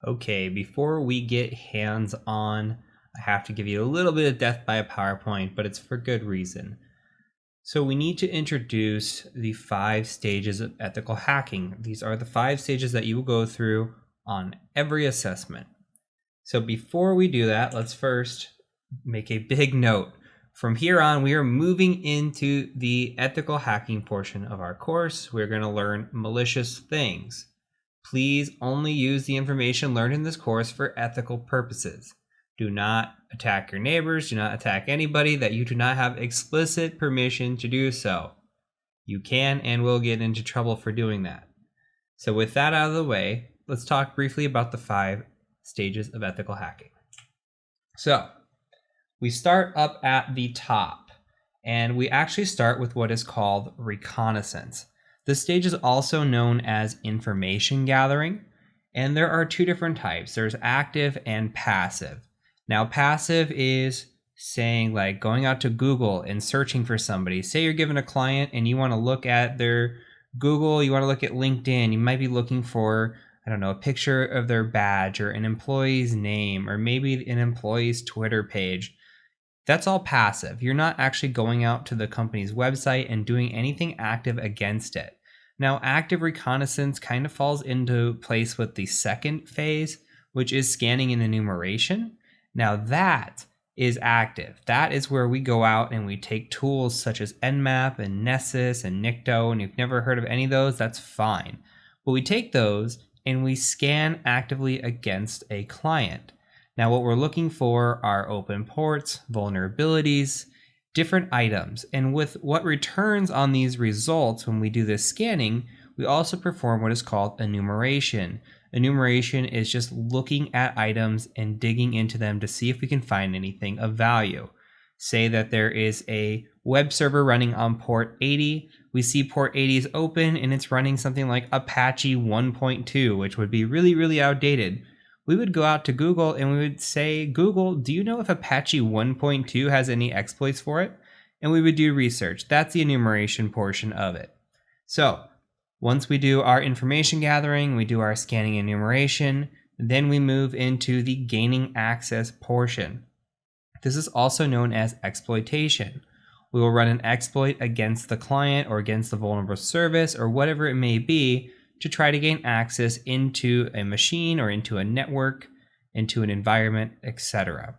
Okay, before we get hands-on, I have to give you a little bit of death by a PowerPoint, but it's for good reason. So we need to introduce the 5 stages of ethical hacking. These are the 5 stages that you will go through on every assessment. So before we do that, let's first make a big note. From here on, we are moving into the ethical hacking portion of our course. We're going to learn malicious things. Please only use the information learned in this course for ethical purposes. Do not attack your neighbors. Do not attack anybody that you do not have explicit permission to do so. You can and will get into trouble for doing that. So with that out of the way, let's talk briefly about the 5 stages of ethical hacking. So we start up at the top, and we actually start with what is called reconnaissance. This stage is also known as information gathering, and there are 2 different types. There's active and passive. Now, passive is saying like going out to Google and searching for somebody. Say you're given a client and you want to look at their Google, you want to look at LinkedIn, you might be looking for, I don't know, a picture of their badge or an employee's name or maybe an employee's Twitter page. That's all passive. You're not actually going out to the company's website and doing anything active against it. Now, active reconnaissance kind of falls into place with the second phase, which is scanning and enumeration. Now that is active. That is where we go out and we take tools such as Nmap and Nessus and Nikto, and if you've never heard of any of those, that's fine. But we take those and we scan actively against a client. Now what we're looking for are open ports, vulnerabilities, different items, and with what returns on these results when we do this scanning, we also perform what is called enumeration. Enumeration is just looking at items and digging into them to see if we can find anything of value. Say that there is a web server running on port 80. We see port 80 is open and it's running something like Apache 1.2, which would be really, really outdated. We would go out to Google and we would say, Google, do you know if Apache 1.2 has any exploits for it? And we would do research. That's the enumeration portion of it. So once we do our information gathering, we do our scanning and enumeration, then we move into the gaining access portion. This is also known as exploitation. We will run an exploit against the client or against the vulnerable service or whatever it may be to try to gain access into a machine or into a network, into an environment, etc.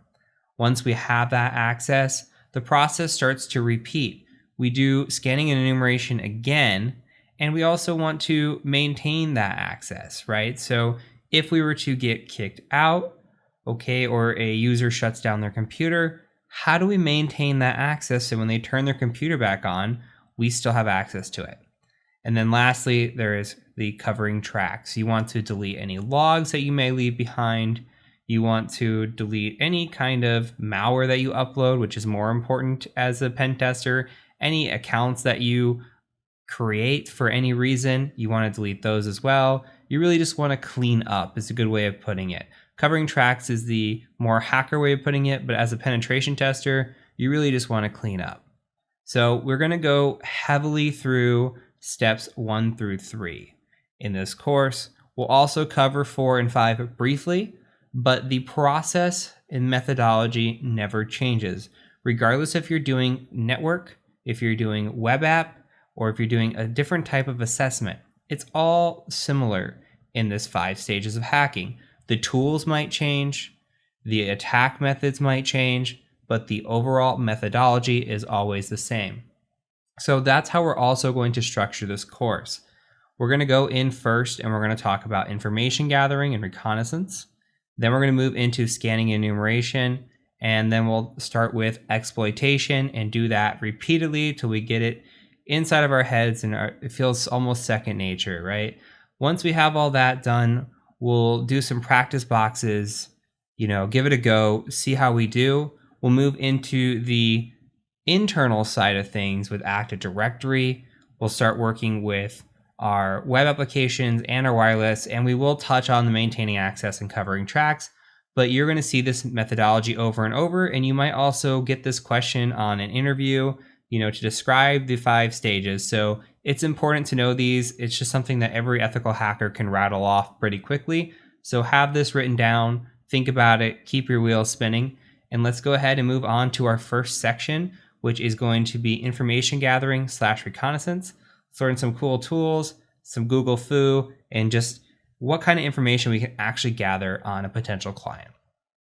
Once we have that access, the process starts to repeat. We do scanning and enumeration again, and we also want to maintain that access, right? So if we were to get kicked out, okay, or a user shuts down their computer, how do we maintain that access so when they turn their computer back on, we still have access to it? And then lastly, there is the covering tracks. You want to delete any logs that you may leave behind. You want to delete any kind of malware that you upload, which is more important as a pen tester. Any accounts that you create for any reason, you want to delete those as well. You really just want to clean up is a good way of putting it. Covering tracks is the more hacker way of putting it, but as a penetration tester, you really just want to clean up. So we're going to go heavily through steps 1 through 3 in this course. We'll also cover 4 and 5 briefly, but the process and methodology never changes. Regardless if you're doing network, if you're doing web app, or if you're doing a different type of assessment, it's all similar in this 5 stages of hacking. The tools might change, the attack methods might change, but the overall methodology is always the same. So that's how we're also going to structure this course. We're going to go in first and we're going to talk about information gathering and reconnaissance. Then we're going to move into scanning and enumeration, and then we'll start with exploitation and do that repeatedly till we get it inside of our heads and it feels almost second nature, right? Once we have all that done, we'll do some practice boxes, give it a go, see how we do. We'll move into the internal side of things with Active Directory. We'll start working with our web applications and our wireless, and we will touch on the maintaining access and covering tracks, but you're going to see this methodology over and over, and you might also get this question on an interview, to describe the 5 stages. So it's important to know these. It's just something that every ethical hacker can rattle off pretty quickly. So have this written down, think about it, keep your wheels spinning, and let's go ahead and move on to our first section, which is going to be information gathering / reconnaissance. Let's learn some cool tools, some Google Foo, and just what kind of information we can actually gather on a potential client.